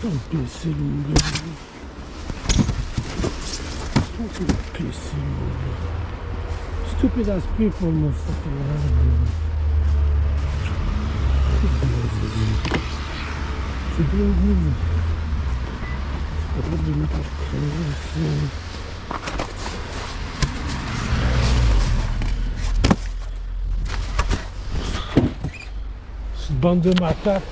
Don't pissing me. Fucking pissing me. Stupid ass people, motherfucking land. C'est bien good. C'est pas de mettre la crème. Cette bande de macaques.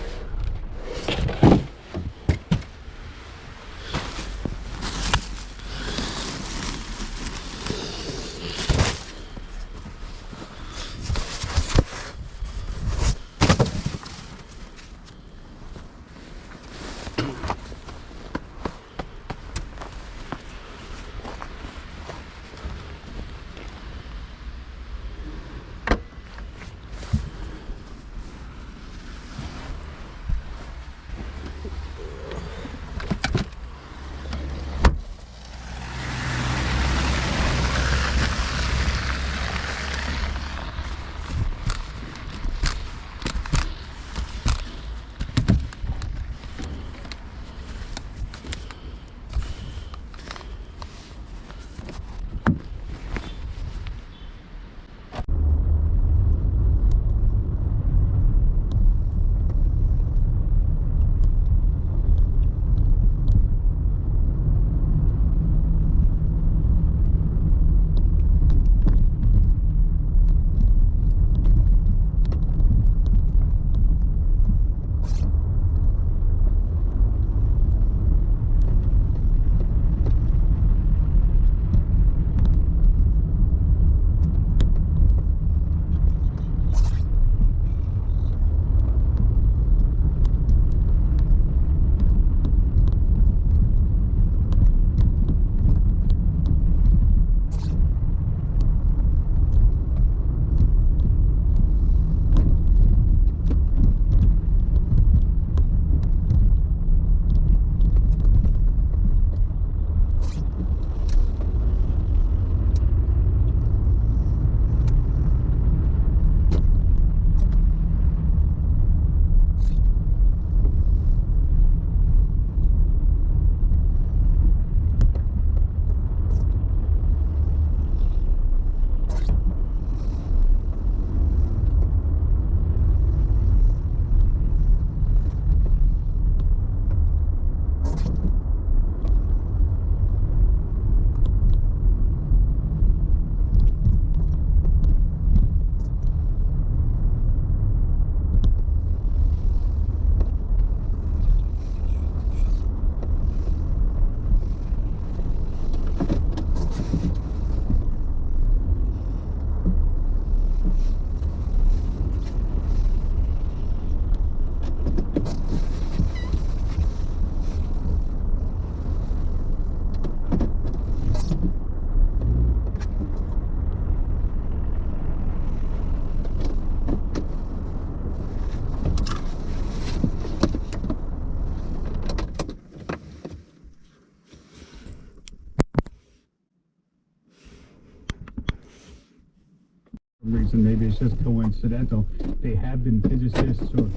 Reason maybe it's just coincidental. They have been physicists or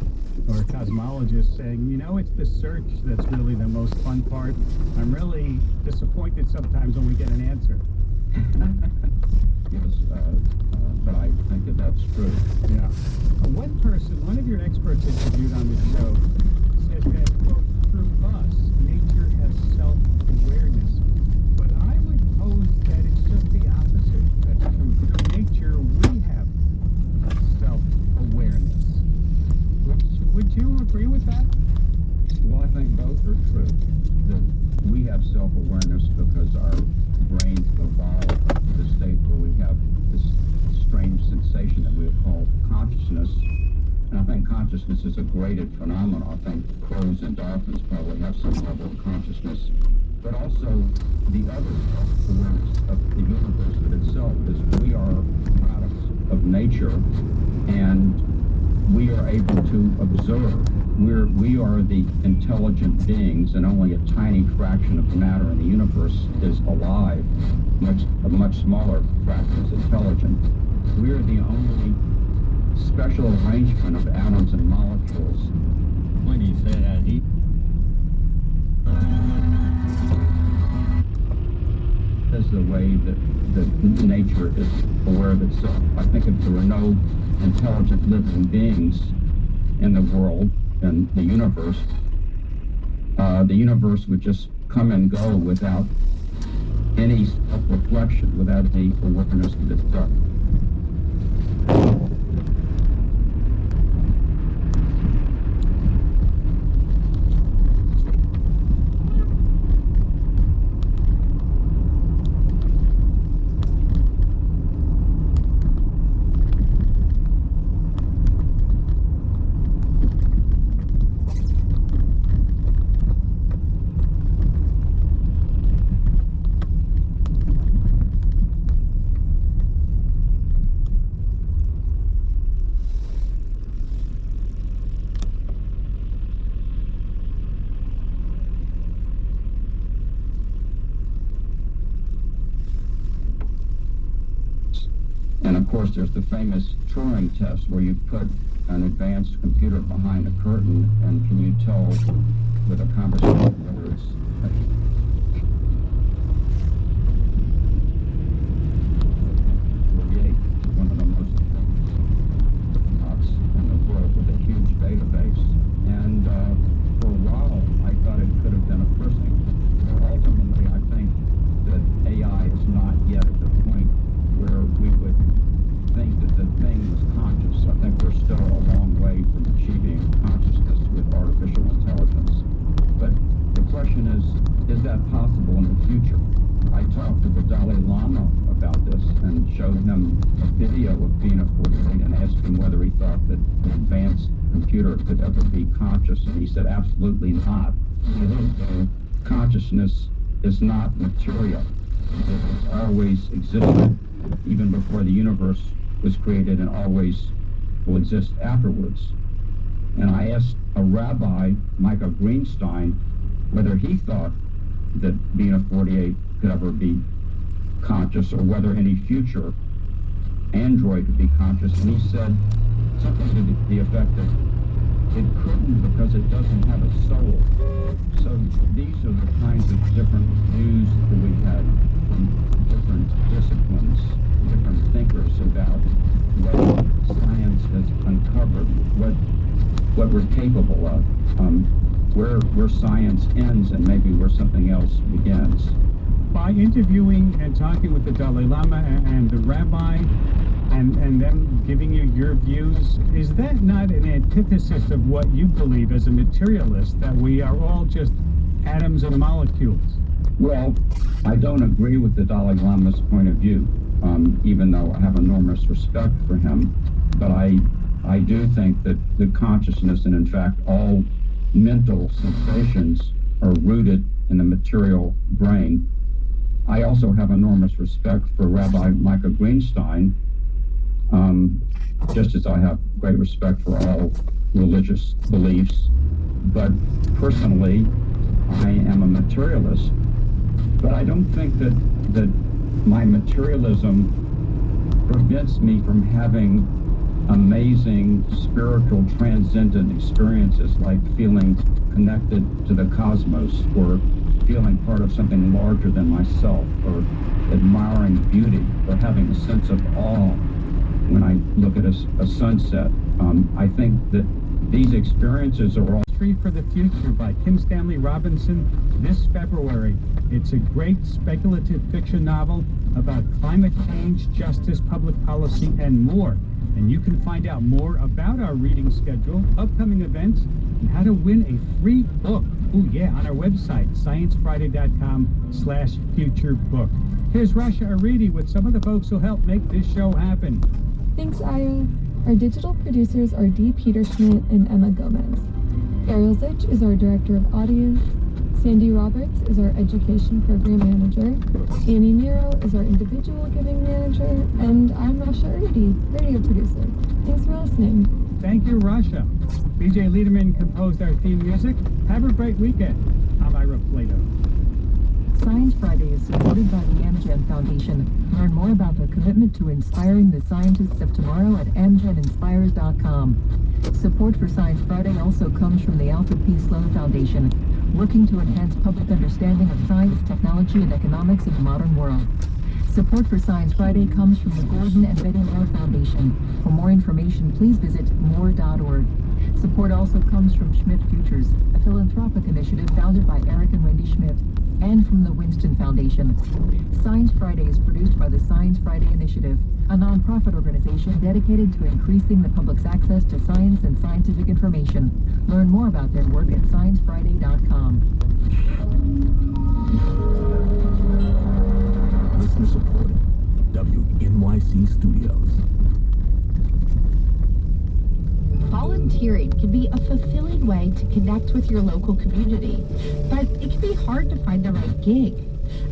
cosmologists saying, you know, it's the search that's really the most fun part. I'm really disappointed sometimes when we get an answer. Yes, but I think that that's true. Yeah. One of your experts interviewed on the show said that, quote, through us, nature has self-awareness. But I would pose that it's just the opposite. That through nature, we have self-awareness. Would you agree with that? Well, I think both are true. That we have self-awareness because our brains evolved to the state where we have this strange sensation that we call consciousness. And I think consciousness is a graded phenomenon. I think crows and dolphins probably have some level of consciousness. But also, the other self-awareness of the universe in itself is we are products of nature, and we are able to observe. We are the intelligent beings, and only a tiny fraction of matter in the universe is alive. A much smaller fraction is intelligent. We are the only special arrangement of atoms and molecules. When he said that, Is the way that nature is aware of itself. I think if there were no intelligent living beings in the world and the universe would just come and go without any self-reflection, without any awareness of itself. And of course, there's the famous Turing test where you put an advanced computer behind a curtain, and can you tell with a conversation whether it's one of the most in the world with a huge database. And for a while, I thought it could have been a person. Ultimately, I think that AI is not yet at the point where we would think that the thing is conscious. I think we're still a long way from achieving consciousness with artificial intelligence. But the question is that possible in the future? I talked to the Dalai Lama about this and showed him a video of Bina 48 and asked him whether he thought that an advanced computer could ever be conscious, and he said absolutely not. Consciousness is not material. It's always existed even before the universe was created and always will exist afterwards. And I asked a rabbi, Micah Greenstein, whether he thought that Bina 48 could ever be conscious or whether any future android could be conscious. And he said something to the effect that it couldn't because it doesn't have a soul. So these are the kinds of different views that we had from different disciplines, different thinkers about what science has uncovered, what we're capable of, where science ends and maybe where something else begins. By interviewing and talking with the Dalai Lama and the rabbi, and them giving you your views, is that not an antithesis of what you believe as a materialist, that we are all just atoms and molecules? Well, I don't agree with the Dalai Lama's point of view, even though I have enormous respect for him. But I do think that the consciousness and, in fact, all mental sensations are rooted in the material brain. I also have enormous respect for Rabbi Micah Greenstein, just as I have great respect for all religious beliefs. But personally, I am a materialist. But I don't think that my materialism prevents me from having amazing spiritual transcendent experiences, like feeling connected to the cosmos, or feeling part of something larger than myself, or admiring beauty, or having a sense of awe when I look at a sunset. I think that these experiences are all... Tree for the Future by Kim Stanley Robinson this February. It's a great speculative fiction novel about climate change, justice, public policy, and more. And you can find out more about our reading schedule, upcoming events, and how to win a free book. Oh yeah, on our website, sciencefriday.com/futurebook. Here's Rasha Aridi with some of the folks who helped make this show happen. Thanks, Aya. Our digital producers are Dee Peterschmidt and Emma Gomez. Ariel Zich is our Director of Audience. Sandy Roberts is our Education Program Manager. Annie Nero is our Individual Giving Manager. And I'm Rasha Aridi, Radio Producer. Thanks for listening. Thank you, Rasha. BJ Liederman composed our theme music. Have a great weekend. I'm Ira Plato. Science Friday is supported by the Amgen Foundation. Learn more about their commitment to inspiring the scientists of tomorrow at amgeninspires.com. Support for Science Friday also comes from the Alfred P. Sloan Foundation. working to enhance public understanding of science, technology, and economics in the modern world. Support for Science Friday comes from the Gordon and Betty Moore Foundation. For more information, please visit moore.org. Support also comes from Schmidt Futures, a philanthropic initiative founded by Eric and Wendy Schmidt, and from the Winston Foundation. Science Friday is produced by the Science Friday Initiative, a nonprofit organization dedicated to increasing the public's access to science and scientific information. Learn more about their work at sciencefriday.com. Listener supported. WNYC Studios. Volunteering can be a fulfilling way to connect with your local community, but it can be hard to find the right gig.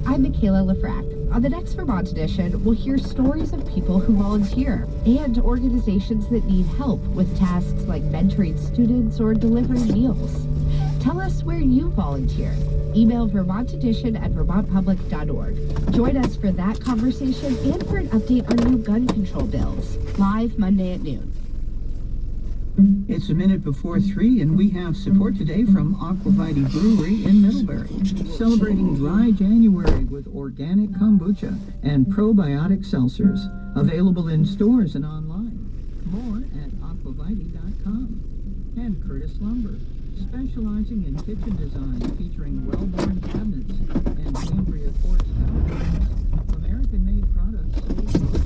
I'm Michaela Lafrac. On the next Vermont edition, we'll hear stories of people who volunteer and organizations that need help with tasks like mentoring students or delivering meals. Tell us where you volunteer. Email vermontedition@vermontpublic.org. Join us for that conversation and for an update on new gun control bills. Live Monday at noon. It's a minute before 3, and we have support today from Aquavite Brewery in Middlebury, celebrating dry January with organic kombucha and probiotic seltzers, available in stores and online. More at aquavite.com. And Curtis Lumber, specializing in kitchen design, featuring well-worn cabinets and Cambria quartz countertops. American-made products sold